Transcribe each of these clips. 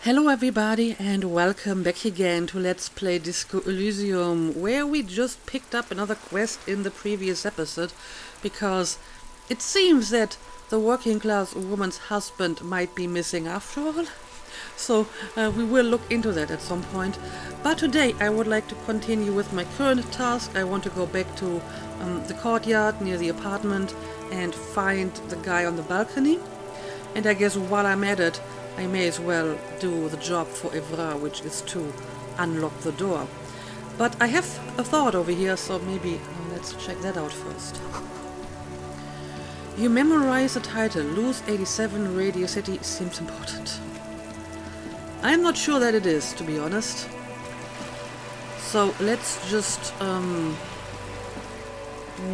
Hello everybody and welcome back again to Let's Play Disco Elysium, where we just picked up another quest in the previous episode, because it seems that the working class woman's husband might be missing after all. So we will look into that at some point. But today I would like to continue with my current task. I want to go back to the courtyard near the apartment and find the guy on the balcony. And I guess while I'm at it, I may as well do the job for Evra, which is to unlock the door. But I have a thought over here, so maybe let's check that out first. You memorize the title, Lose 87 Radio City seems important. I'm not sure that it is, to be honest. So let's just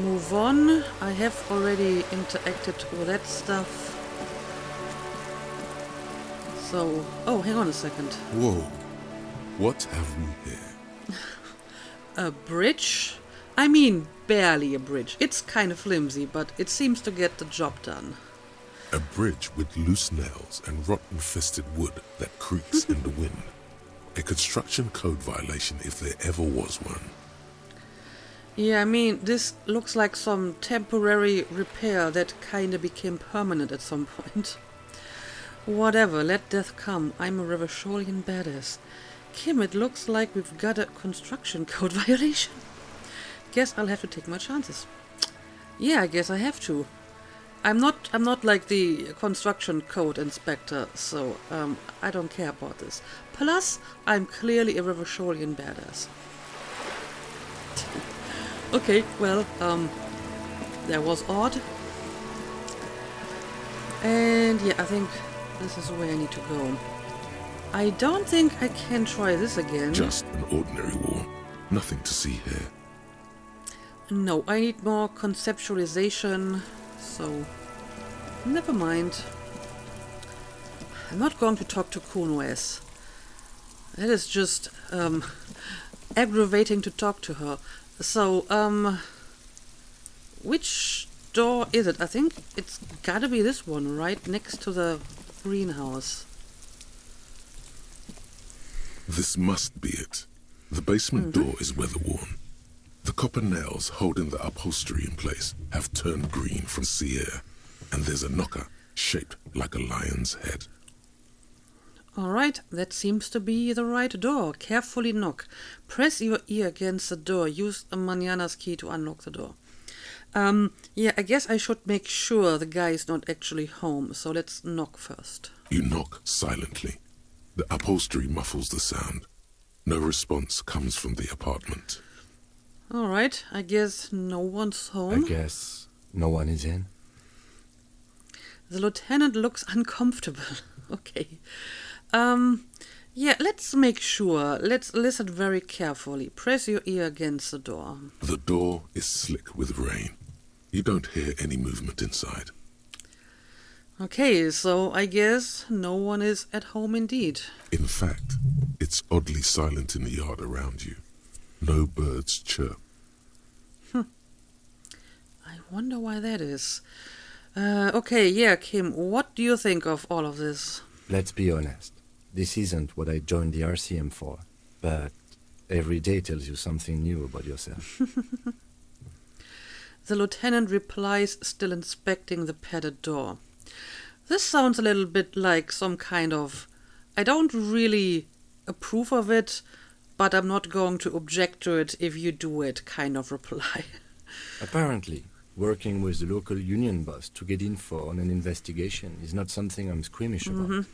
move on. I have already interacted with that stuff. So, oh, hang on a second. Whoa, what have we here? A bridge? I mean, barely a bridge. It's kind of flimsy, but it seems to get the job done. A bridge with loose nails and rotten-fisted wood that creaks in the wind. A construction code violation if there ever was one. Yeah, I mean, this looks like some temporary repair that kinda became permanent at some point. Whatever, let death come. I'm a Revacholian badass. Kim, it looks like we've got a construction code violation. Guess I'll have to take my chances. Yeah, I guess I have to. I'm not like the construction code inspector, so I don't care about this. Plus, I'm clearly a Revacholian badass. Okay, well, that was odd. And yeah, I think this is where I need to go. I don't think I can try this again. Just an ordinary wall. Nothing to see here. No, I need more conceptualization, so never mind. I'm not going to talk to Kuno as. It is just aggravating to talk to her. So, which door is it? I think it's gotta be this one, right next to the greenhouse. This must be it. The basement door is weather-worn. The copper nails holding the upholstery in place have turned green from sea air, and there's a knocker shaped like a lion's head. Alright, that seems to be the right door. Carefully knock. Press your ear against the door. Use a Manana's key to unlock the door. Yeah, I guess I should make sure the guy is not actually home, so let's knock first. You knock silently. The upholstery muffles the sound. No response comes from the apartment. Alright, I guess no one's home. I guess no one is in. The lieutenant looks uncomfortable. Okay. Yeah, let's make sure. Let's listen very carefully. Press your ear against the door. The door is slick with rain. You don't hear any movement inside. Okay, so I guess no one is at home indeed. In fact, it's oddly silent in the yard around you. No birds chirp. I wonder why that is. Okay, yeah, Kim, what do you think of all of this? Let's be honest. This isn't what I joined the RCM for, but every day tells you something new about yourself. The lieutenant replies, still inspecting the padded door. This sounds a little bit like some kind of, I don't really approve of it, but I'm not going to object to it if you do it kind of reply. Apparently, working with the local union boss to get info on an investigation is not something I'm squeamish about.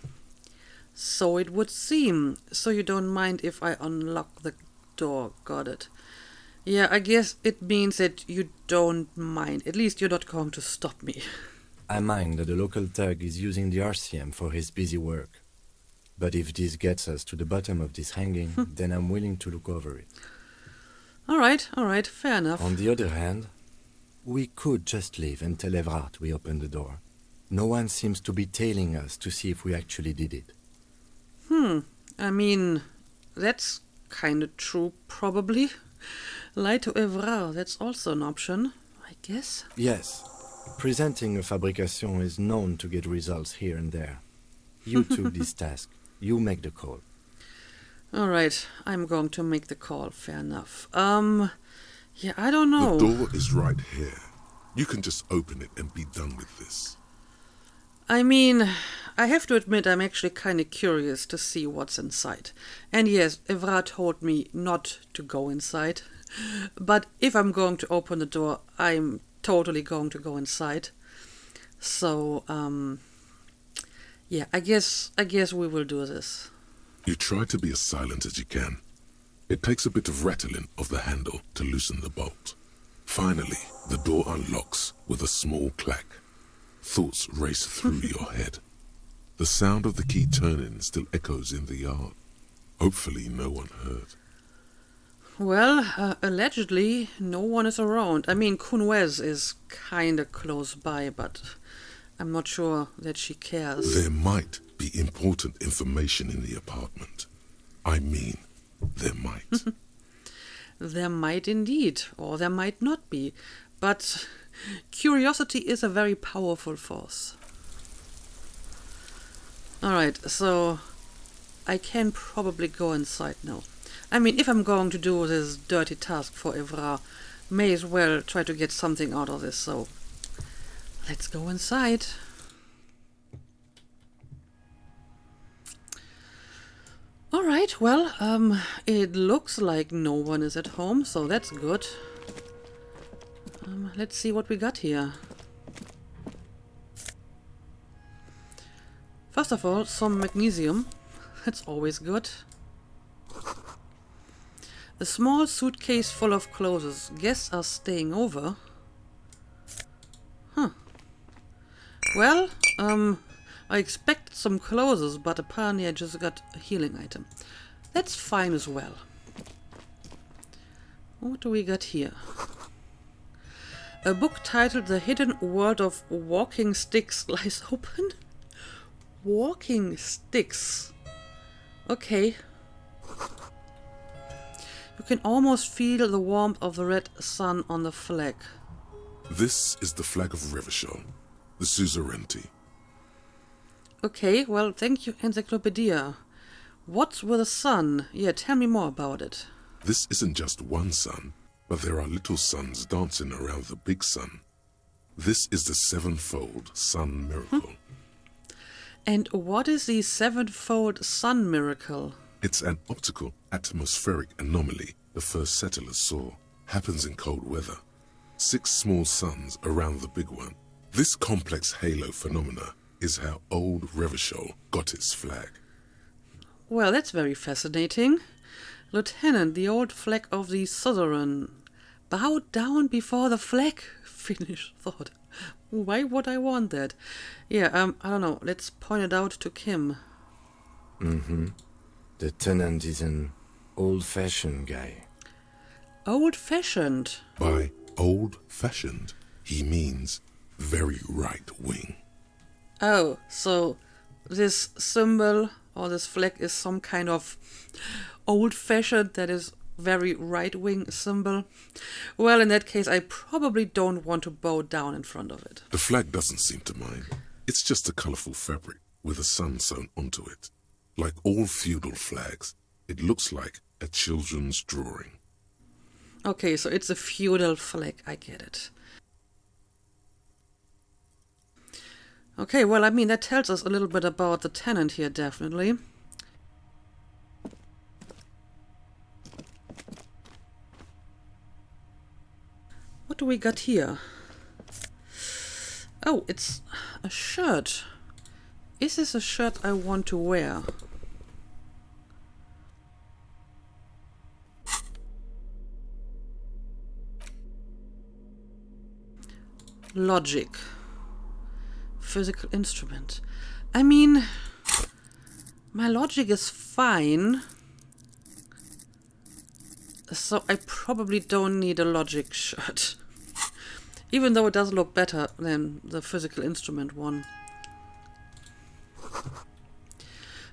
So it would seem. So you don't mind if I unlock the door. Got it. Yeah, I guess it means that you don't mind. At least you're not going to stop me. I mind that the local thug is using the RCM for his busy work. But if this gets us to the bottom of this hanging, then I'm willing to look over it. Alright, fair enough. On the other hand, we could just leave and tell Evrard we opened the door. No one seems to be tailing us to see if we actually did it. I mean, that's kind of true, probably. Lie to Evrard, that's also an option, I guess. Yes. Presenting a fabrication is known to get results here and there. You took this task. You make the call. Alright, I'm going to make the call, fair enough. Yeah, I don't know. The door is right here. You can just open it and be done with this. I mean, I have to admit I'm actually kind of curious to see what's inside. And yes, Evra told me not to go inside. But if I'm going to open the door, I'm totally going to go inside. So, yeah, I guess we will do this. You try to be as silent as you can. It takes a bit of rattling of the handle to loosen the bolt. Finally, the door unlocks with a small clack. Thoughts race through your head. The sound of the key turning still echoes in the yard. Hopefully no one heard. Well, allegedly, no one is around. I mean, Kuno is kinda close by, but I'm not sure that she cares. There might be important information in the apartment. I mean, there might. There might indeed, or there might not be. But curiosity is a very powerful force. Alright, so I can probably go inside now. I mean, if I'm going to do this dirty task for Evra, may as well try to get something out of this, so let's go inside. Alright, well, it looks like no one is at home, so that's good. Let's see what we got here. First of all, some magnesium. That's always good. A small suitcase full of clothes. Guests are staying over. Huh. Well, I expected some clothes, but apparently I just got a healing item. That's fine as well. What do we got here? A book titled The Hidden World of Walking Sticks lies open? Walking sticks. Okay. You can almost feel the warmth of the red sun on the flag. This is the flag of Revachol, the suzerainty. Okay, well, thank you, Encyclopedia. What's with the sun? Yeah, tell me more about it. This isn't just one sun, but there are little suns dancing around the big sun. This is the sevenfold sun miracle. And what is the sevenfold sun miracle? It's an optical atmospheric anomaly the first settlers saw. Happens in cold weather. 6 small suns around the big one. This complex halo phenomena is how old Revachol got its flag. Well, that's very fascinating. Lieutenant, the old flag of the suzerain. Bow down before the flag? Finish thought. Why would I want that? Yeah, I don't know. Let's point it out to Kim. The tenant is an old-fashioned guy. Old-fashioned? By old-fashioned, he means very right-wing. Oh, so this symbol or this flag is some kind of old-fashioned, that is very right-wing symbol. Well, in that case, I probably don't want to bow down in front of it. The flag doesn't seem to mind. It's just a colourful fabric with a sun sewn onto it. Like all feudal flags, it looks like a children's drawing. Okay, so it's a feudal flag, I get it. Okay, well, I mean, that tells us a little bit about the tenant here, definitely. What do we got here? Oh, it's a shirt. Is this a shirt I want to wear? Logic. Physical instrument. I mean, my logic is fine. So I probably don't need a logic shirt. Even though it does look better than the physical instrument one.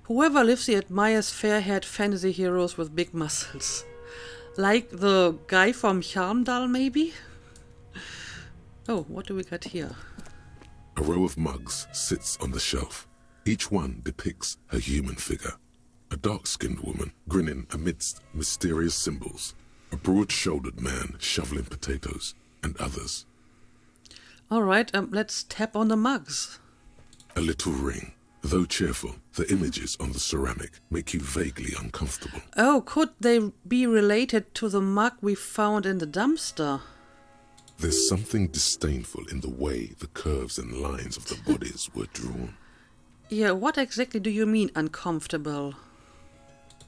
Whoever lives here admires fair-haired fantasy heroes with big muscles. Like the guy from Hjarmdal, maybe? Oh, what do we got here? A row of mugs sits on the shelf. Each one depicts a human figure. A dark-skinned woman grinning amidst mysterious symbols. A broad-shouldered man shoveling potatoes, and others. Alright, let's tap on the mugs. A little ring. Though cheerful, the images on the ceramic make you vaguely uncomfortable. Oh, could they be related to the mug we found in the dumpster? There's something disdainful in the way the curves and lines of the bodies were drawn. Yeah, what exactly do you mean uncomfortable?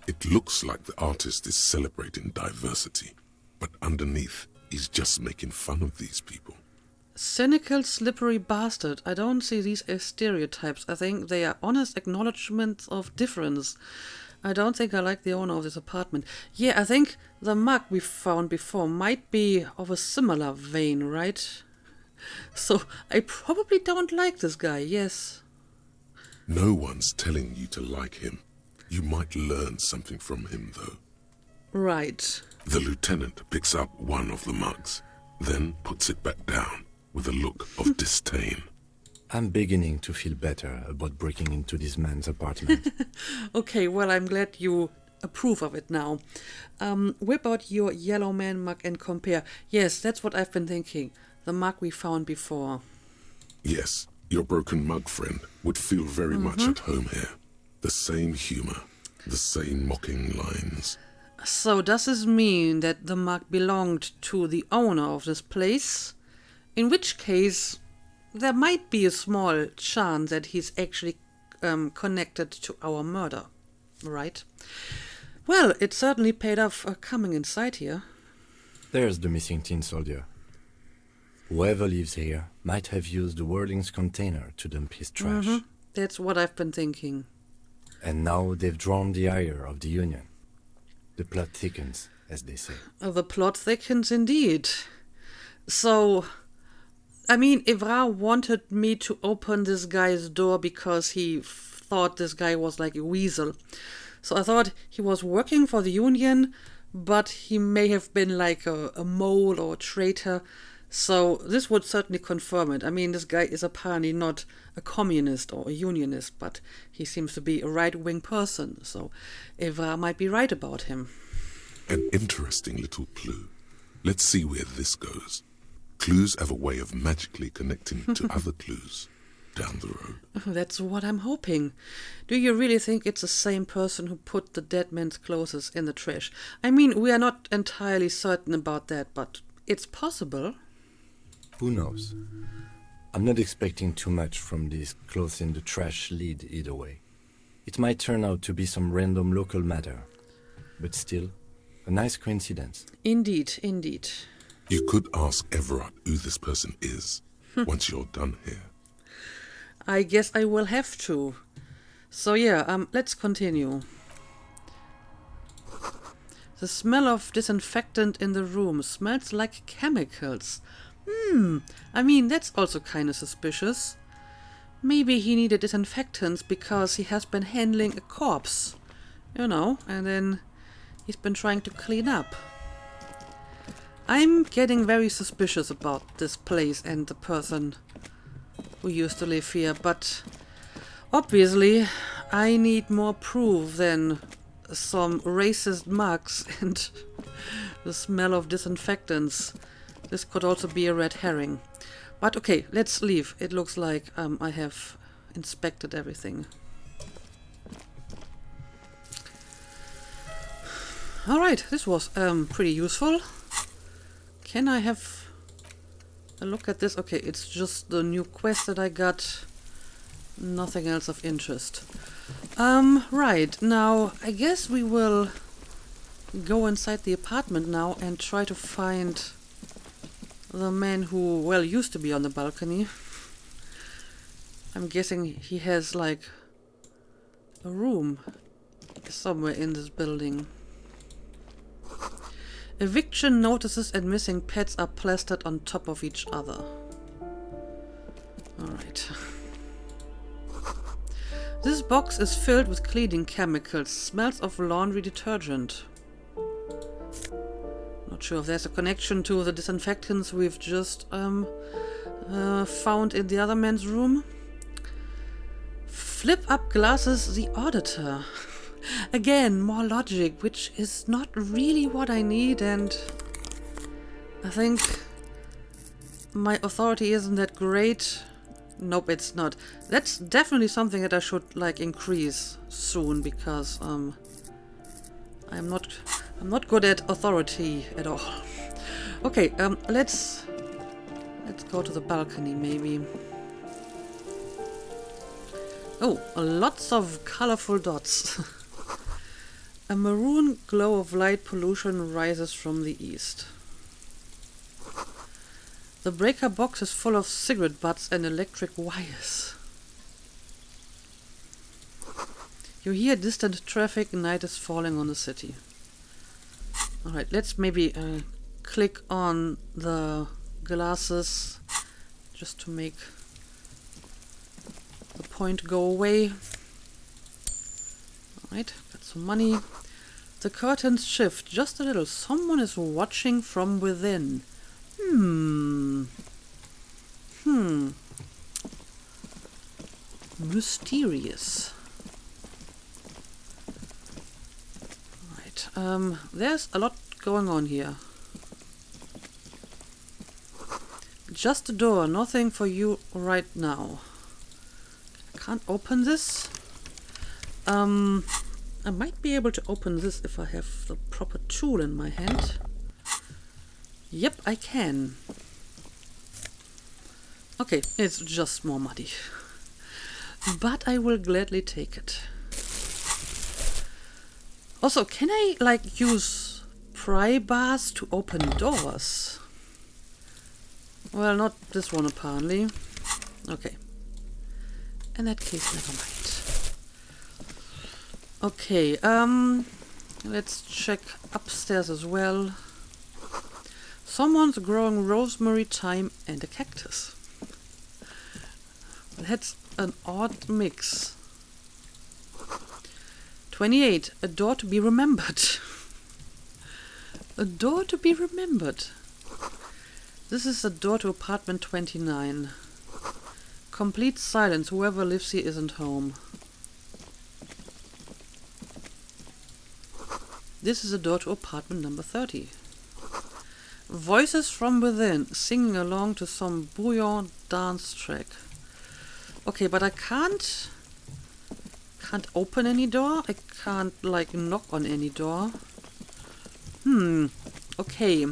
It looks like the artist is celebrating diversity, but underneath, he's just making fun of these people. Cynical, slippery bastard. I don't see these as stereotypes. I think they are honest acknowledgements of difference. I don't think I like the owner of this apartment. Yeah, I think the mug we found before might be of a similar vein, right? So I probably don't like this guy, yes. No one's telling you to like him. You might learn something from him, though. Right. The lieutenant picks up one of the mugs, then puts it back down with a look of disdain. I'm beginning to feel better about breaking into this man's apartment. Okay, well, I'm glad you approve of it now. Whip out your yellow man mug and compare. Yes, that's what I've been thinking. The mug we found before. Yes, your broken mug friend would feel very much at home here. The same humor, the same mocking lines. So does this mean that the mug belonged to the owner of this place? In which case, there might be a small chance that he's actually connected to our murder, right? Well, it certainly paid off coming inside here. There's the missing tin soldier. Whoever lives here might have used the Whirling's container to dump his trash. That's what I've been thinking. And now they've drawn the ire of the Union. The plot thickens, as they say. The plot thickens indeed. So, I mean, Evra wanted me to open this guy's door because he thought this guy was like a weasel. So I thought he was working for the Union, but he may have been like a mole or a traitor. So this would certainly confirm it. I mean, this guy is apparently not a communist or a unionist, but he seems to be a right-wing person. So Evra might be right about him. An interesting little clue. Let's see where this goes. Clues have a way of magically connecting to other clues down the road. That's what I'm hoping. Do you really think it's the same person who put the dead man's clothes in the trash? I mean, we are not entirely certain about that, but it's possible. Who knows? I'm not expecting too much from this clothes in the trash lead either way. It might turn out to be some random local matter, but still, a nice coincidence. Indeed, indeed. You could ask Everett who this person is once you're done here. I guess I will have to. So yeah, let's continue. The smell of disinfectant in the room smells like chemicals. I mean, that's also kind of suspicious. Maybe he needed disinfectants because he has been handling a corpse. You know, and then he's been trying to clean up. I'm getting very suspicious about this place and the person who used to live here, but obviously I need more proof than some racist mugs and the smell of disinfectants. This could also be a red herring. But okay, let's leave. It looks like I have inspected everything. Alright, this was pretty useful. Can I have a look at this? Okay, it's just the new quest that I got. Nothing else of interest. Right, now I guess we will go inside the apartment now and try to find the man who, well, used to be on the balcony. I'm guessing he has like a room somewhere in this building. Eviction notices and missing pets are plastered on top of each other. Alright. This box is filled with cleaning chemicals. Smells of laundry detergent. Not sure if there's a connection to the disinfectants we've just found in the other man's room. Flip up glasses the auditor. Again, more logic, which is not really what I need, and I think my authority isn't that great. Nope, it's not. That's definitely something that I should like increase soon, because I'm not good at authority at all. Okay, let's go to the balcony maybe. Oh, lots of colorful dots. A maroon glow of light pollution rises from the east. The breaker box is full of cigarette butts and electric wires. You hear distant traffic, night is falling on the city. Alright, let's maybe click on the glasses just to make the point go away. Alright, got some money. The curtains shift just a little. Someone is watching from within. Mysterious. Right. There's a lot going on here. Just a door, nothing for you right now. I can't open this. I might be able to open this if I have the proper tool in my hand. Yep, I can. Okay, it's just more muddy. But I will gladly take it. Also, can I, like, use pry bars to open doors? Well, not this one, apparently. Okay. In that case, never mind. Okay, let's check upstairs as well. Someone's growing rosemary, thyme, and a cactus. That's an odd mix. 28. A door to be remembered. A door to be remembered. This is a door to apartment 29. Complete silence. Whoever lives here isn't home. This is a door to apartment number 30. Voices from within, singing along to some bouillon dance track. Okay, but I can't open any door. I can't, like, knock on any door. Okay.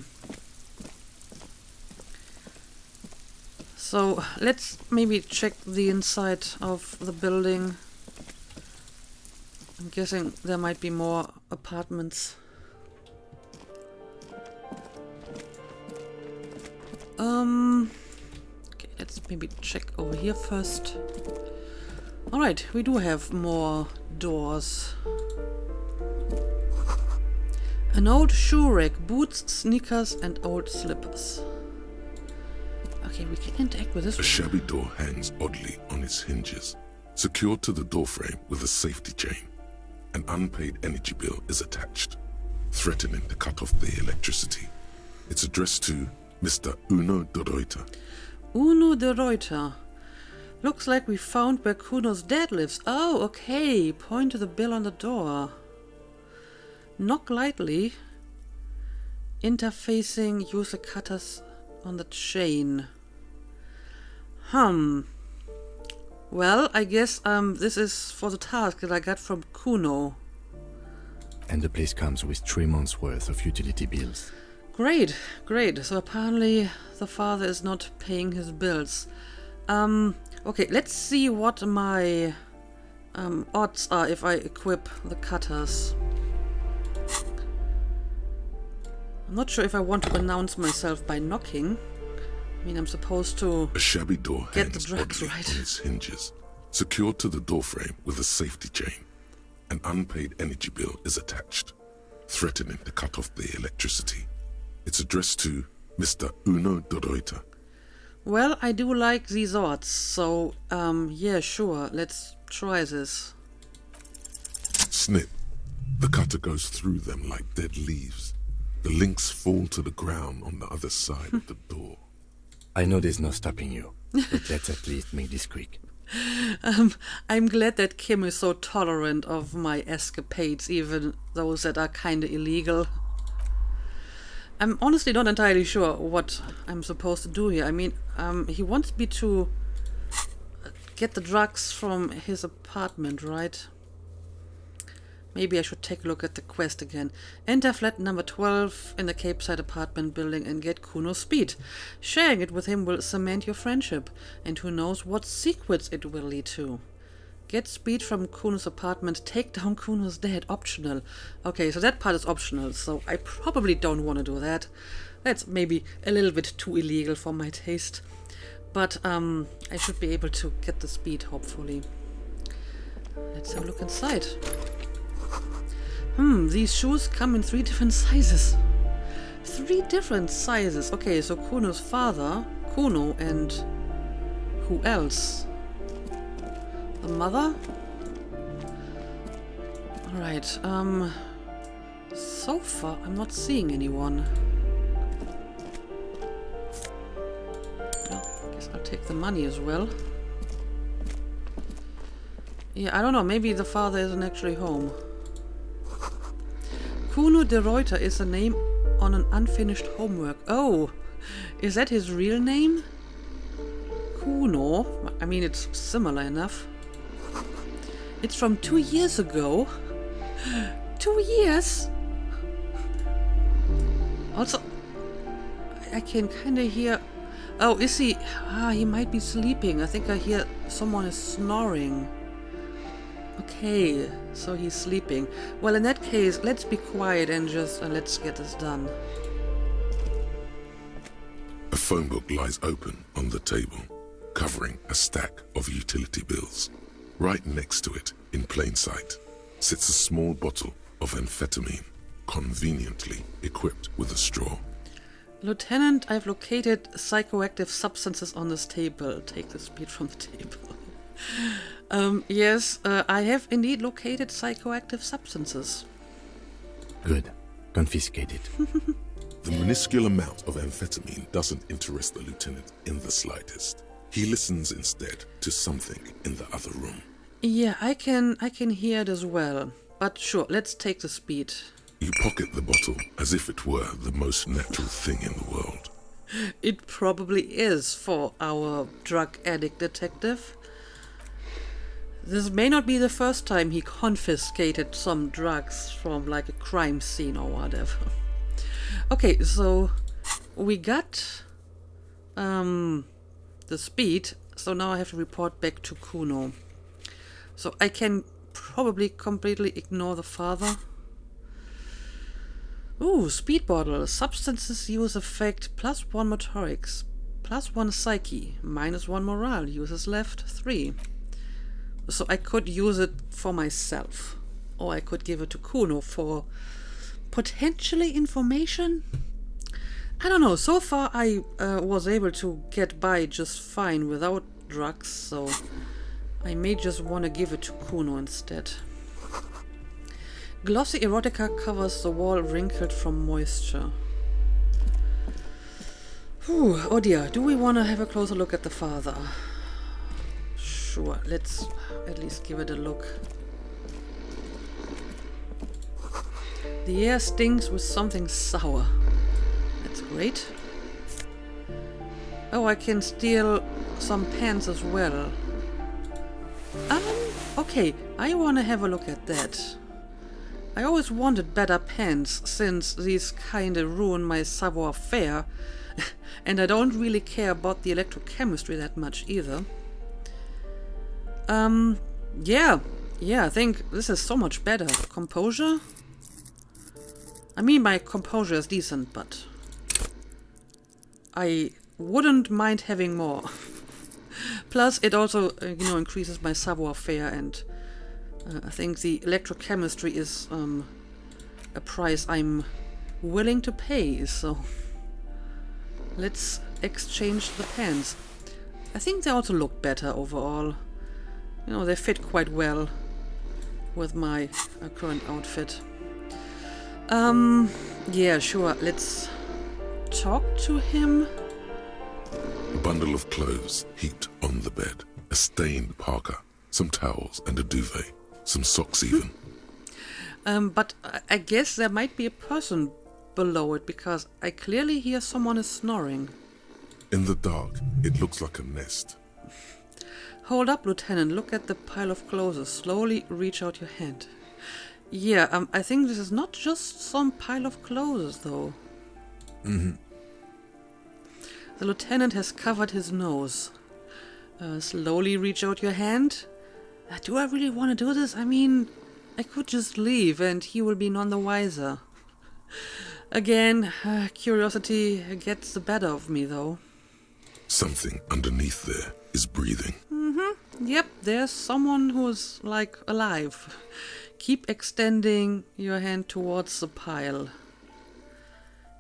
So, let's maybe check the inside of the building. I'm guessing there might be more apartments. Okay, let's maybe check over here first. Alright, we do have more doors. An old shoe rack, boots, sneakers, and old slippers. Okay, we can interact with this A one. shabby door hangs oddly on its hinges, secured to the doorframe with a safety chain. An unpaid energy bill is attached, threatening to cut off the electricity. It's addressed to Mr. Uno de Reuter. Uno de Reuter. Looks like we found where Kuno's dad lives. Oh, okay. Point to the bill on the door. Knock lightly. Interfacing. Use the cutters on the chain. Well, I guess this is for the task that I got from Kuno. And the place comes with 3 months' worth of utility bills. Great, great. So apparently the father is not paying his bills. Okay, let's see what my odds are if I equip the cutters. I'm not sure if I want to announce myself by knocking. I mean, I'm supposed to A shabby door get the hangs drugs oddly right. on its hinges, secured to the doorframe with a safety chain. An unpaid energy bill is attached, threatening to cut off the electricity. It's addressed to Mr. Uno de Reuter. Well, I do like these odds, so yeah, sure, let's try this. Snip. The cutter goes through them like dead leaves. The links fall to the ground on the other side of the door. I know there's no stopping you, but let's at least make this quick. I'm glad that Kim is so tolerant of my escapades, even those that are kinda illegal. I'm honestly not entirely sure what I'm supposed to do here. I mean, he wants me to get the drugs from his apartment, right? Maybe I should take a look at the quest again. Enter flat number 12 in the Cape Side apartment building and get Kuno's speed. Sharing it with him will cement your friendship, and who knows what secrets it will lead to. Get speed from Kuno's apartment, take down Kuno's dad, optional. Okay, so that part is optional, so I probably don't want to do that. That's maybe a little bit too illegal for my taste. But I should be able to get the speed, hopefully. Let's have a look inside. These shoes come in 3 different sizes. 3 different sizes. Okay, so Kuno's father, Kuno, and who else? The mother? Alright, so far I'm not seeing anyone. Well, I guess I'll take the money as well. Yeah, I don't know, maybe the father isn't actually home. Kuno de Reuter is a name on an unfinished homework. Oh, is that his real name? Kuno? I mean, it's similar enough. It's from 2 years ago. 2 years? Also, I can kind of hear... Oh, is he... he might be sleeping. I think I hear someone is snoring. Okay, so he's sleeping. Well, in that case, let's be quiet and just let's get this done. A phone book lies open on the table, covering a stack of utility bills. Right next to it, in plain sight, sits a small bottle of amphetamine, conveniently equipped with a straw. Lieutenant, I've located psychoactive substances on this table. Take the speed from the table. Yes, I have indeed located psychoactive substances. Good. Confiscate it. The minuscule amount of amphetamine doesn't interest the lieutenant in the slightest. He listens instead to something in the other room. Yeah, I can hear it as well. But sure, let's take the speed. You pocket the bottle as if it were the most natural thing in the world. It probably is for our drug addict detective. This may not be the first time he confiscated some drugs from like a crime scene or whatever. Okay, so we got the speed, so now I have to report back to Kuno. So I can probably completely ignore the father. Ooh, speed bottle. Substances use effect +1 motorics, +1 psyche, -1 morale. Uses left 3. So I could use it for myself. Or I could give it to Kuno for potentially information? I don't know. So far I was able to get by just fine without drugs, so I may just want to give it to Kuno instead. Glossy erotica covers the wall wrinkled from moisture. Whew, oh dear, do we want to have a closer look at the father? Sure, let's at least give it a look. The air stinks with something sour. That's great. Oh, I can steal some pants as well. Okay, I want to have a look at that. I always wanted better pants, since these kinda ruin my savoir-faire, and I don't really care about the electrochemistry that much either. Yeah, I think this is so much better. Composure? I mean, my composure is decent, but I wouldn't mind having more. Plus, it also, increases my savoir-faire, and I think the electrochemistry is a price I'm willing to pay, so let's exchange the pants. I think they also look better overall. They fit quite well with my current outfit. Yeah, sure, let's talk to him. A bundle of clothes heaped on the bed. A stained parka, some towels and a duvet, some socks even. But I guess there might be a person below it, because I clearly hear someone is snoring. In the dark, it looks like a nest. Hold up, Lieutenant. Look at the pile of clothes. Slowly reach out your hand. Yeah, I think this is not just some pile of clothes, though. Mm-hmm. The lieutenant has covered his nose. Slowly reach out your hand. Do I really want to do this? I mean, I could just leave and he will be none the wiser. Again, curiosity gets the better of me, though. Something underneath there is breathing. Yep, there's someone who's, like, alive. Keep extending your hand towards the pile.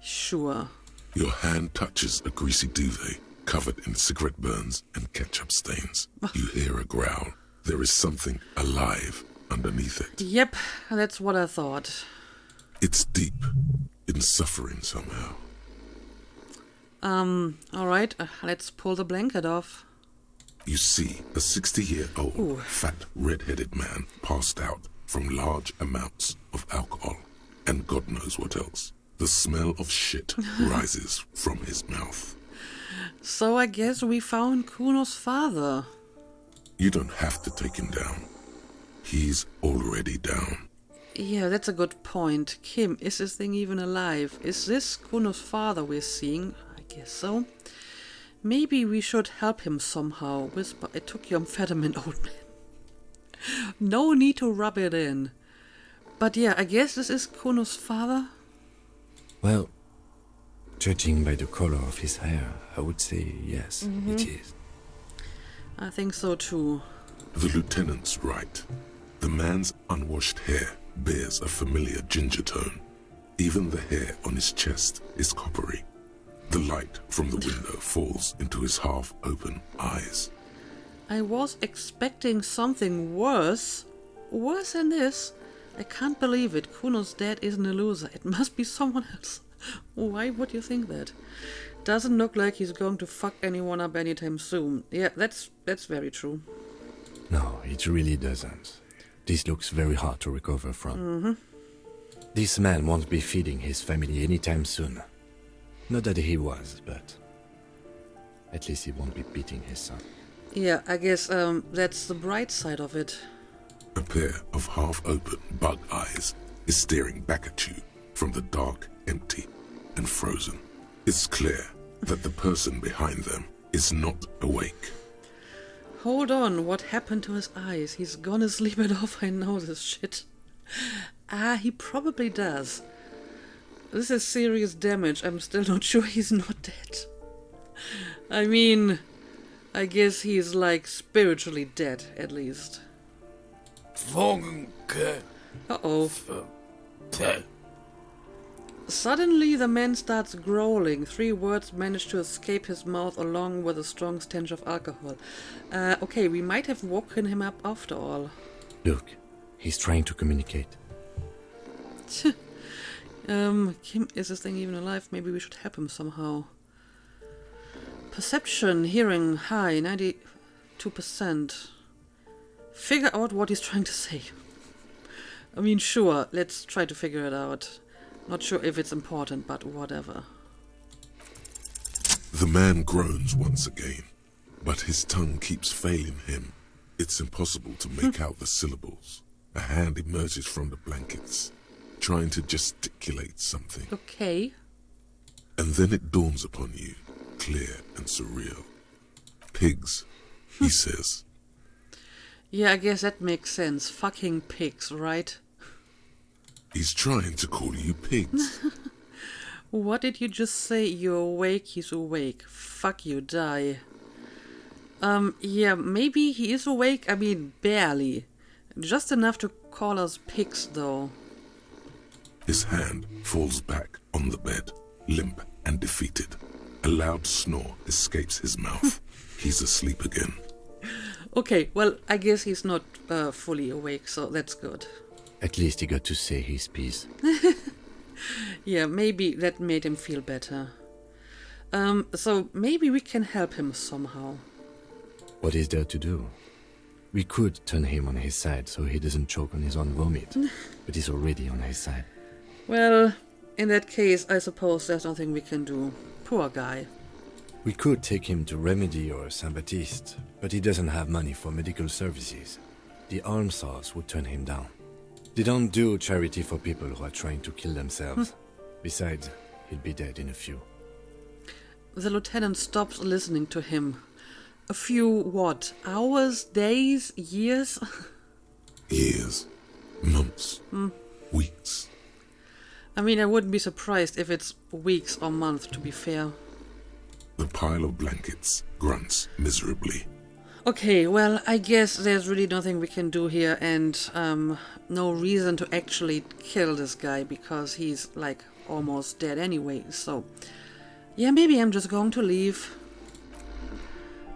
Sure. Your hand touches a greasy duvet covered in cigarette burns and ketchup stains. You hear a growl. There is something alive underneath it. Yep, that's what I thought. It's deep, in suffering somehow. Alright, let's pull the blanket off. You see a 60-year-old, Ooh. fat, red-headed man passed out from large amounts of alcohol, and God knows what else. The smell of shit rises from his mouth. So I guess we found Kuno's father. You don't have to take him down. He's already down. Yeah, that's a good point. Kim, is this thing even alive? Is this Kuno's father we're seeing? I guess so. Maybe we should help him somehow. Whisper, I took your amphetamine, old man. No need to rub it in. But yeah, I guess this is Kuno's father. Well, judging by the color of his hair, I would say yes, it is. I think so too. The lieutenant's right. The man's unwashed hair bears a familiar ginger tone. Even the hair on his chest is coppery. The light from the window falls into his half-open eyes. I was expecting something worse. Worse than this. I can't believe it. Kuno's dad isn't a loser. It must be someone else. Why would you think that? Doesn't look like he's going to fuck anyone up anytime soon. Yeah, that's very true. No, it really doesn't. This looks very hard to recover from. This man won't be feeding his family anytime soon. Not that he was, but at least he won't be beating his son. Yeah, I guess that's the bright side of it. A pair of half-open bug eyes is staring back at you from the dark, empty, and frozen. It's clear that the person behind them is not awake. Hold on, what happened to his eyes? He's gonna sleep it off, I know this shit. He probably does. This is serious damage. I'm still not sure he's not dead. I mean, I guess he's like spiritually dead, at least. Uh-oh. Suddenly the man starts growling. 3 words manage to escape his mouth along with a strong stench of alcohol. Okay, we might have woken him up after all. Look, he's trying to communicate. Kim, is this thing even alive? Maybe we should help him somehow. Perception, hearing, high, 92%. Figure out what he's trying to say. I mean, sure, let's try to figure it out. Not sure if it's important, but whatever. The man groans once again, but his tongue keeps failing him. It's impossible to make out the syllables. A hand emerges from the blankets, trying to gesticulate something. Okay. And then it dawns upon you, clear and surreal. Pigs, he says. Yeah, I guess that makes sense. Fucking pigs, right? He's trying to call you pigs. What did you just say? You're awake, he's awake. Fuck you, die. Yeah, maybe he is awake. I mean, barely. Just enough to call us pigs, though. His hand falls back on the bed, limp and defeated. A loud snore escapes his mouth. He's asleep again. Okay, well, I guess he's not fully awake, so that's good. At least he got to say his piece. Yeah, maybe that made him feel better. So maybe we can help him somehow. What is there to do? We could turn him on his side so he doesn't choke on his own vomit, but he's already on his side. Well, in that case, I suppose there's nothing we can do. Poor guy. We could take him to Remedy or Saint-Baptiste, but he doesn't have money for medical services. The arms house would turn him down. They don't do charity for people who are trying to kill themselves. Besides, he'll be dead in a few. The lieutenant stops listening to him. A few, what, hours, days, years? Years, months, weeks. I mean, I wouldn't be surprised if it's weeks or months, to be fair. The pile of blankets grunts miserably. Okay, well, I guess there's really nothing we can do here, and no reason to actually kill this guy, because he's, like, almost dead anyway, so... Yeah, maybe I'm just going to leave.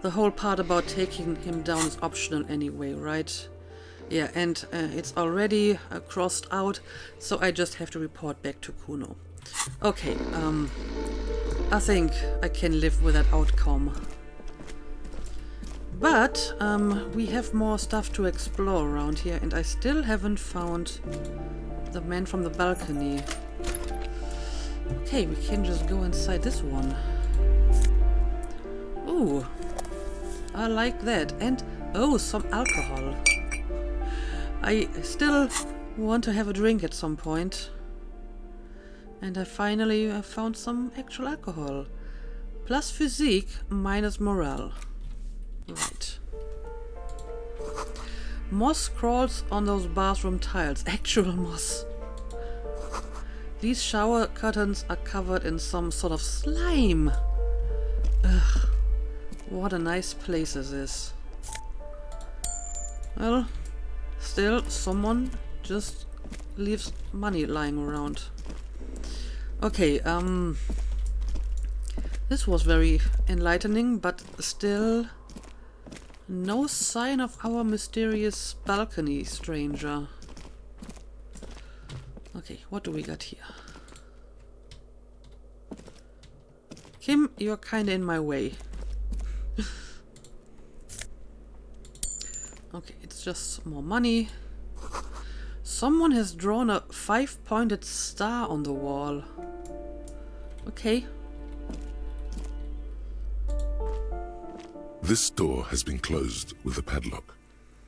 The whole part about taking him down is optional anyway, right? Yeah, and it's already crossed out, so I just have to report back to Kuno. Okay, I think I can live with that outcome. But we have more stuff to explore around here, and I still haven't found the man from the balcony. Okay, we can just go inside this one. Ooh, I like that. And, oh, some alcohol. I still want to have a drink at some point. And I finally found some actual alcohol. Plus physique, minus morale. Right. Moss crawls on those bathroom tiles. Actual moss. These shower curtains are covered in some sort of slime. Ugh. What a nice place this is. Well, still someone just leaves money lying around. Okay, this was very enlightening, but still no sign of our mysterious balcony stranger. Okay, what do we got here? Kim, you're kinda in my way. Okay, it's just more money. Someone has drawn a 5-pointed star on the wall. Okay. This door has been closed with a padlock.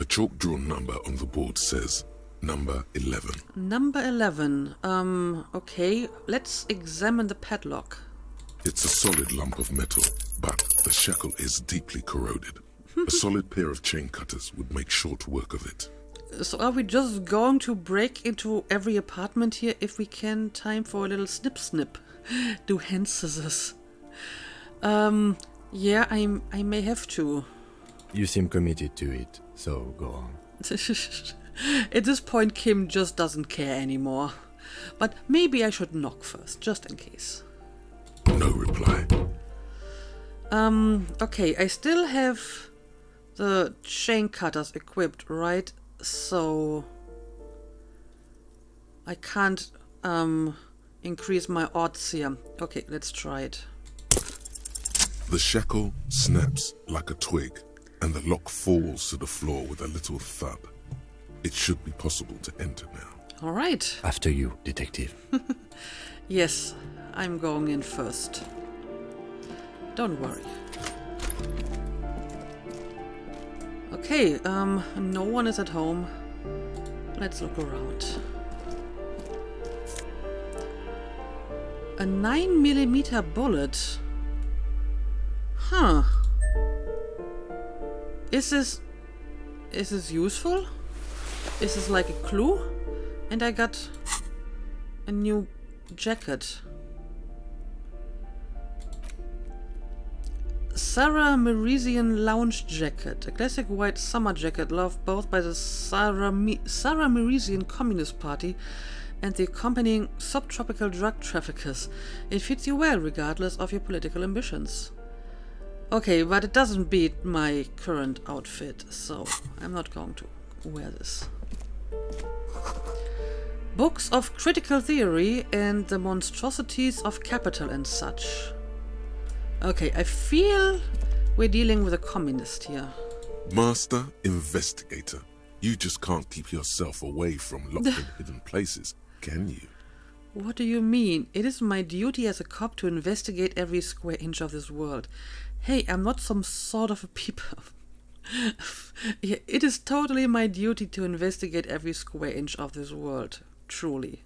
A chalk-drawn number on the board says number 11. Number 11. Okay, let's examine the padlock. It's a solid lump of metal, but the shackle is deeply corroded. A solid pair of chain cutters would make short work of it. So are we just going to break into every apartment here if we can? Time for a little snip. Do hand scissors. Yeah, I may have to. You seem committed to it, so go on. At this point, Kim just doesn't care anymore. But maybe I should knock first, just in case. No reply. Okay, I still have the chain cutters equipped, right? So I can't increase my odds here. Okay, let's try it. The shackle snaps like a twig, and the lock falls to the floor with a little thud. It should be possible to enter now. All right. After you, detective. Yes, I'm going in first. Don't worry. Okay, no one is at home. Let's look around. A 9mm bullet. Huh. Is this useful? Is this like a clue? And I got a new jacket. Sarah Merisian lounge jacket. A classic white summer jacket loved both by the Sarah Merisian Communist Party and the accompanying subtropical drug traffickers. It fits you well regardless of your political ambitions. Okay, but it doesn't beat my current outfit, so I'm not going to wear this. Books of Critical Theory and the Monstrosities of Capital and such. Okay, I feel We're dealing with a communist here. Master Investigator, you just can't keep yourself away from locked and hidden places, can you? What do you mean? It is my duty as a cop to investigate every square inch of this world. Hey, I'm not some sort of a people. Yeah, it is totally my duty to investigate every square inch of this world. Truly.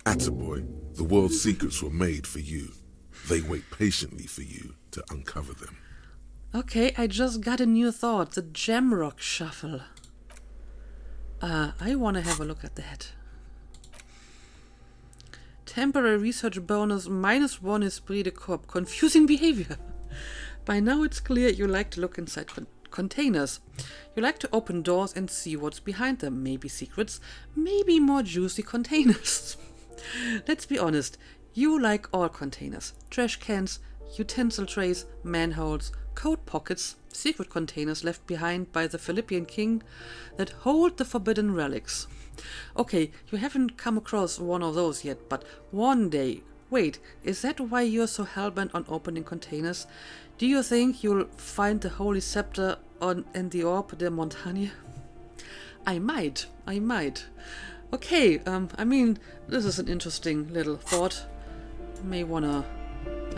Attaboy, the world's secrets were made for you. They wait patiently for you to uncover them. Okay, I just got a new thought. The Jamrock shuffle. I want to have a look at that. Temporary research bonus -1 esprit de corps. Confusing behavior. By now it's clear you like to look inside containers. You like to open doors and see what's behind them. Maybe secrets, maybe more juicy containers. Let's be honest, you like all containers. Trash cans, utensil trays, manholes, coat pockets, secret containers left behind by the Philippian king that hold the forbidden relics. Okay, you haven't come across one of those yet, but one day. Wait, is that why you're so hellbent on opening containers? Do you think you'll find the Holy Scepter and the Orb de Montagne? I might. Okay, this is an interesting little thought. May wanna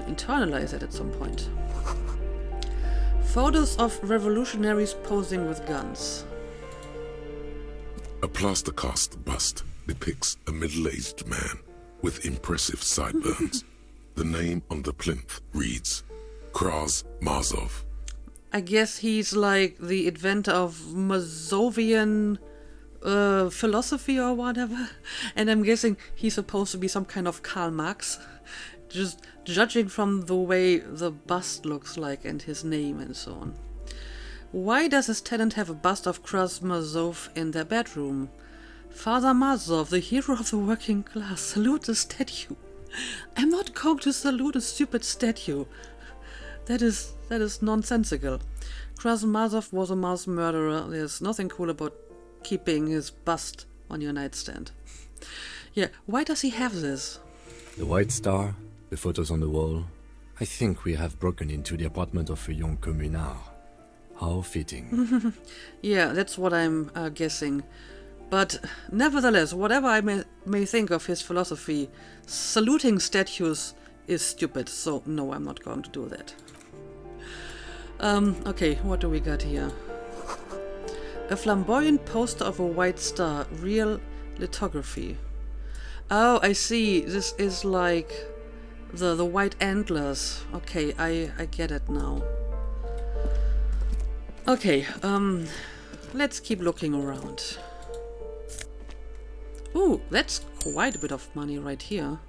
internalize it at some point. Photos of revolutionaries posing with guns. A plaster cast bust depicts a middle-aged man with impressive sideburns. The name on the plinth reads Kraz Mazov. I guess he's like the inventor of Mazovian philosophy or whatever. And I'm guessing he's supposed to be some kind of Karl Marx. Just judging from the way the bust looks like and his name and so on. Why does his tenant have a bust of Kraz Mazov in their bedroom? Father Mazov, the hero of the working class, salute the statue. I'm not going to salute a stupid statue. That is nonsensical. Kraz Mazov was a mass murderer. There's nothing cool about keeping his bust on your nightstand. Yeah, why does he have this? The White Star, the photos on the wall. I think we have broken into the apartment of a young communard. How fitting. Yeah, that's what I'm guessing. But nevertheless, whatever I may think of his philosophy, saluting statues is stupid, so no, I'm not going to do that. Okay, what do we got here? A flamboyant poster of a white star, real lithography. Oh, I see, this is like the white antlers. Okay, I get it now. Okay, let's keep looking around. Ooh, that's quite a bit of money right here.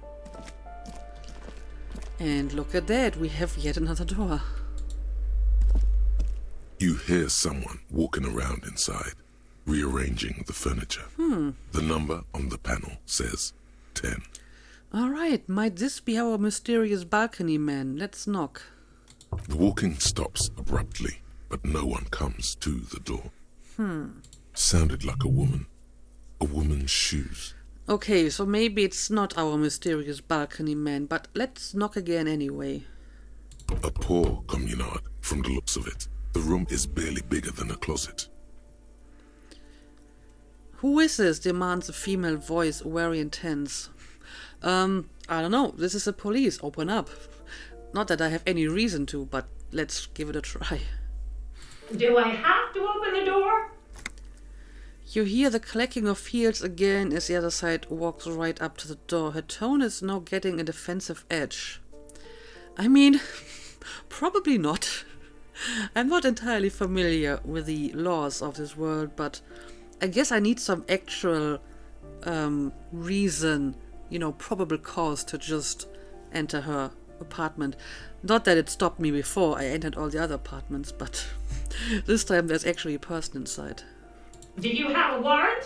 And look at that, we have yet another door. You hear someone walking around inside, rearranging the furniture. The number on the panel says 10. Alright, might this be our mysterious balcony man? Let's knock. The walking stops abruptly, but no one comes to the door. Sounded like a woman. A woman's shoes. Okay, so maybe it's not our mysterious balcony man, but let's knock again anyway. A poor communard, from the looks of it. The room is barely bigger than a closet. Who is this? Demands a female voice, very intense. I don't know, this is the police, open up. Not that I have any reason to, but let's give it a try. Do I have to open the door? You hear the clacking of heels again as the other side walks right up to the door. Her tone is now getting a defensive edge. I mean, probably not. I'm not entirely familiar with the laws of this world, but I guess I need some actual reason, probable cause to just enter her apartment. Not that it stopped me before I entered all the other apartments, but this time there's actually a person inside. Do you have a warrant?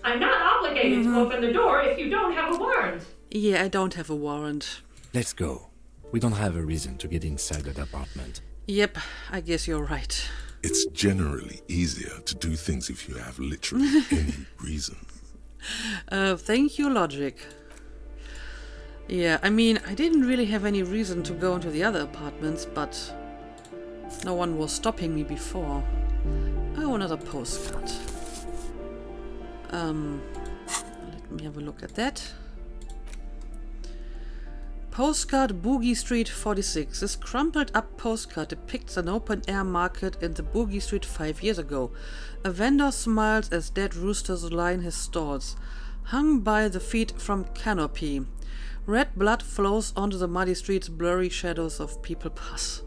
I'm not obligated to open the door if you don't have a warrant. Yeah, I don't have a warrant. Let's go. We don't have a reason to get inside that apartment. Yep, I guess you're right. It's generally easier to do things if you have literally any reason. Thank you, logic. Yeah, I mean, I didn't really have any reason to go into the other apartments, but No one was stopping me before. Oh, another postcard. Let me have a look at that. Postcard Boogie Street 46. This crumpled up postcard depicts an open-air market in the Boogie Street 5 years ago. A vendor smiles as dead roosters line his stalls, hung by the feet from canopy. Red blood flows onto the muddy streets, blurry shadows of people pass.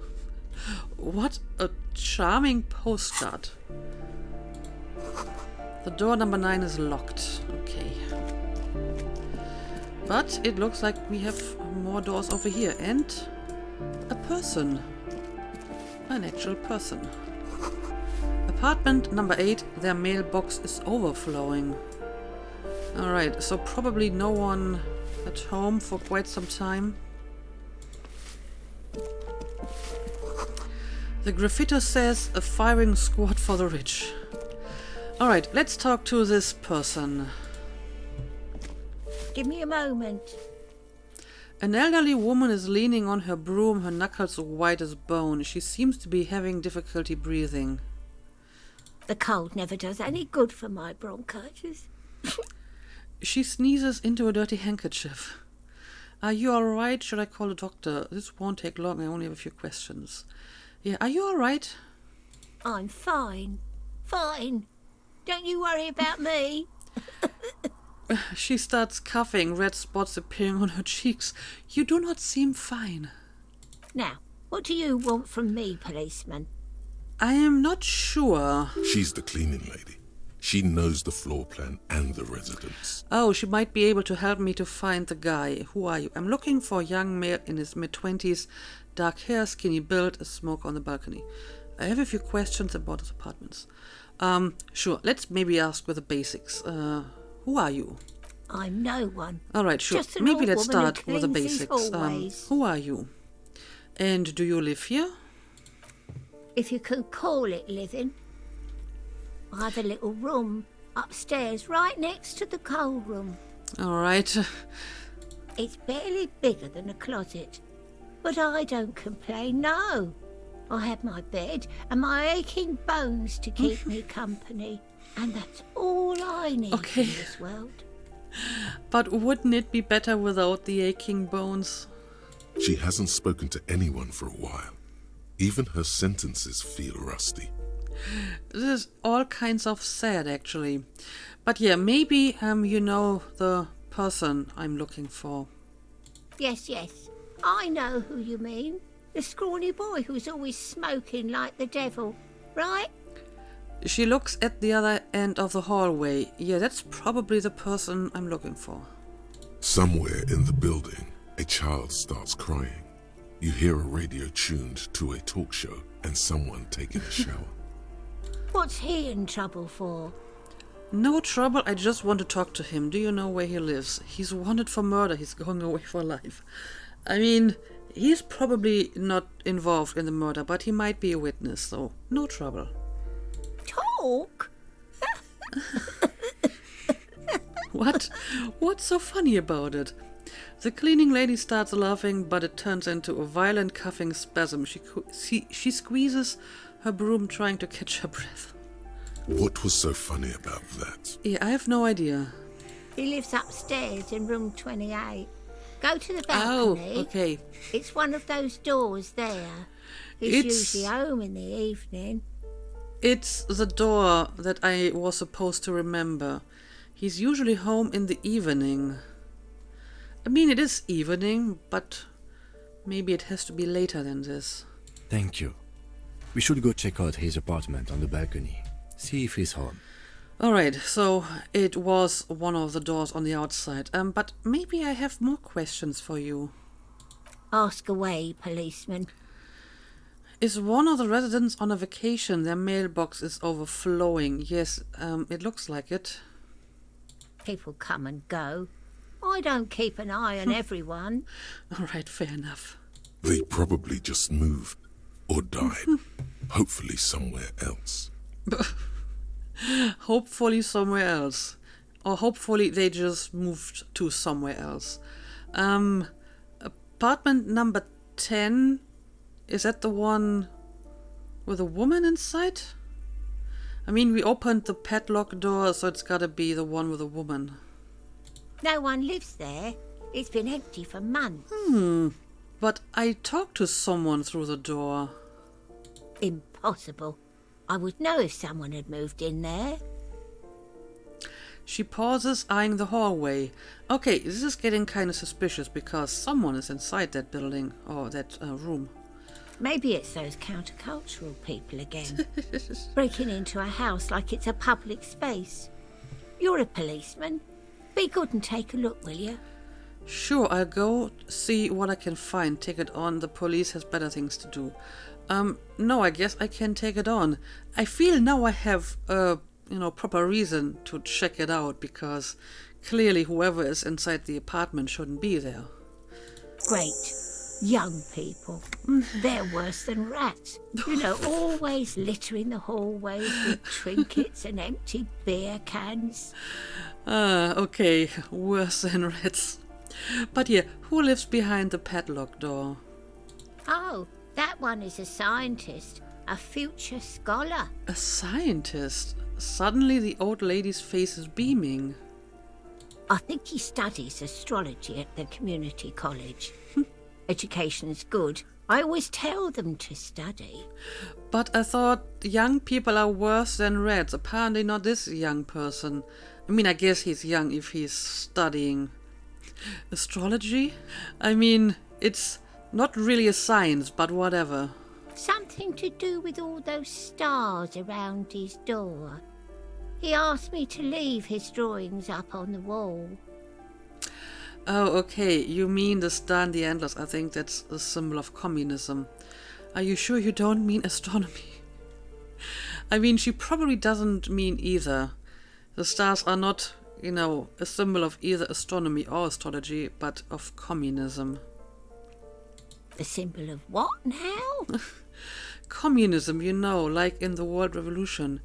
What a charming postcard. The door number 9 is locked. Okay. But it looks like we have more doors over here. And a person. An actual person. Apartment number 8. Their mailbox is overflowing. Alright, so probably no one at home for quite some time. The graffito says a firing squad for the rich. Alright, let's talk to this person. Give me a moment. An elderly woman is leaning on her broom, her knuckles white as bone. She seems to be having difficulty breathing. The cold never does any good for my bronchitis. She sneezes into a dirty handkerchief. Are you alright? Should I call a doctor? This won't take long, I only have a few questions. Yeah, are you alright? I'm fine. Fine. Don't you worry about me. She starts coughing, red spots appearing on her cheeks. You do not seem fine. Now, what do you want from me, policeman? I am not sure. She's the cleaning lady. She knows the floor plan and the residence. Oh, she might be able to help me to find the guy. Who are you? I'm looking for a young male in his mid-20s, dark hair, skinny build, a smoke on the balcony. I have a few questions about his apartments. Sure, let's maybe ask with the basics. Who are you? I'm no one. Alright, sure. Just an Maybe old let's woman who start with the cleans his basics. hallways. Who are you? And do you live here? If you can call it living. I have a little room upstairs right next to the coal room. Alright. It's barely bigger than a closet. But I don't complain, no. I have my bed and my aching bones to keep me company. And that's all I need Okay. in this world. But wouldn't it be better without the aching bones? She hasn't spoken to anyone for a while. Even her sentences feel rusty. This is all kinds of sad, actually. But yeah, maybe you know the person I'm looking for. Yes, yes. I know who you mean. The scrawny boy who's always smoking like the devil, right? She looks at the other end of the hallway. Yeah, that's probably the person I'm looking for. Somewhere in the building, a child starts crying. You hear a radio tuned to a talk show and someone taking a shower. What's he in trouble for? No trouble, I just want to talk to him. Do you know where he lives? He's wanted for murder, he's going away for life. I mean, he's probably not involved in the murder, but he might be a witness, so no trouble. Talk? What? What's so funny about it? The cleaning lady starts laughing, but it turns into a violent coughing spasm. She squeezes her broom, trying to catch her breath. What was so funny about that? Yeah, I have no idea. He lives upstairs in room 28. Go to the Oh, balcony. okay. It's one of those doors there. He's It's- usually home in the evening. It's the door that I was supposed to remember. He's usually home in the evening. I mean, it is evening, but maybe it has to be later than this. Thank you. We should go check out his apartment on the balcony. See if he's home. Alright, so it was one of the doors on the outside. But maybe I have more questions for you. Ask away, policeman. Is one of the residents on a vacation? Their mailbox is overflowing. Yes, it looks like it. People come and go. I don't keep an eye on everyone. Alright, fair enough. They probably just moved or died. Hopefully somewhere else. Hopefully somewhere else. Or hopefully they just moved to somewhere else. Apartment number 10, is that the one With a woman inside? I mean, we opened the padlock door, so it's gotta be the one with a woman. No one lives there. It's been empty for months. But I talked to someone through the door. Impossible. I would know if someone had moved in there. She pauses, eyeing the hallway. Okay, this is getting kind of suspicious because someone is inside that building, or that room. Maybe it's those countercultural people again, breaking into a house like it's a public space. You're a policeman. Be good and take a look, will you? Sure, I'll go see what I can find. Take it on. The police has better things to do. No, I guess I can take it on. I feel now I have proper reason to check it out, because clearly whoever is inside the apartment shouldn't be there. Great. Young people. They're worse than rats. Always littering the hallways with trinkets and empty beer cans. Okay, worse than rats. But yeah, who lives behind the padlock door? Oh, that one is a scientist, a future scholar. A scientist? Suddenly the old lady's face is beaming. I think he studies astrology at the community college. Education's good. I always tell them to study. But I thought young people are worse than rats. Apparently not this young person. I mean, I guess he's young if he's studying astrology. I mean, it's not really a science, but whatever. Something to do with all those stars around his door. He asked me to leave his drawings up on the wall. Oh, okay. You mean the star and the antlers. I think that's a symbol of communism. Are you sure you don't mean astronomy? I mean, she probably doesn't mean either. The stars are not, a symbol of either astronomy or astrology, but of communism. The symbol of what now? Communism, like in the World Revolution.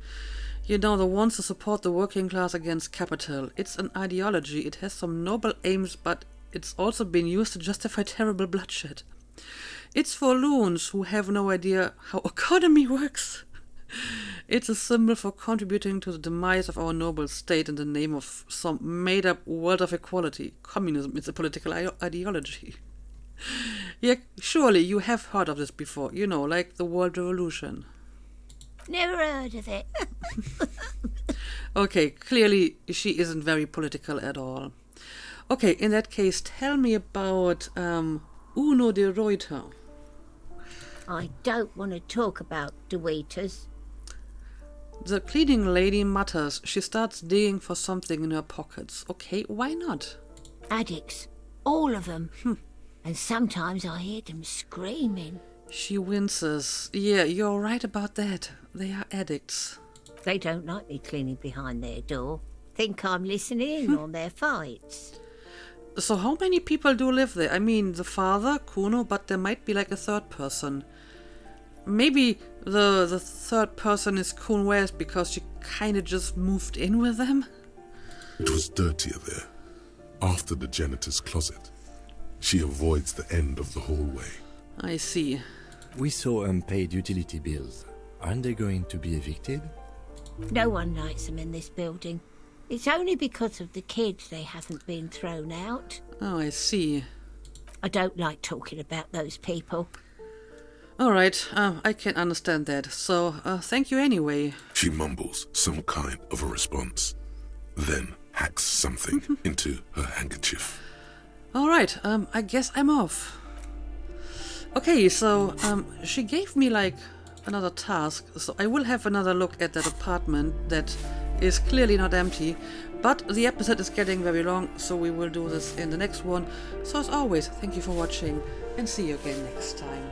The ones who support the working class against capital. It's an ideology. It has some noble aims, but it's also been used to justify terrible bloodshed. It's for loons who have no idea how economy works. It's a symbol for contributing to the demise of our noble state in the name of some made-up world of equality. Communism is a political ideology. Yeah, surely you have heard of this before, like the World Revolution. Never heard of it. Okay, clearly she isn't very political at all. Okay, in that case, tell me about Uno de Reuter. I don't want to talk about de Waiters. The cleaning lady mutters. She starts digging for something in her pockets. Okay, why not? Addicts. All of them. And sometimes I hear them screaming. She winces. Yeah, you're right about that. They are addicts. They don't like me cleaning behind their door. Think I'm listening in on their fights. So how many people do live there? I mean, the father, Kuno, but there might be like a third person. Maybe the third person is Kuno West because she kind of just moved in with them? It was dirtier there, after the janitor's closet. She avoids the end of the hallway. I see. We saw unpaid utility bills. Aren't they going to be evicted? No one likes them in this building. It's only because of the kids they haven't been thrown out. Oh, I see. I don't like talking about those people. All right, I can understand that. So, thank you anyway. She mumbles some kind of a response, then hacks something into her handkerchief. All right, I guess I'm off. Okay, so she gave me like another task, so I will have another look at that apartment that is clearly not empty, but the episode is getting very long, so we will do this in the next one. So as always, thank you for watching and see you again next time.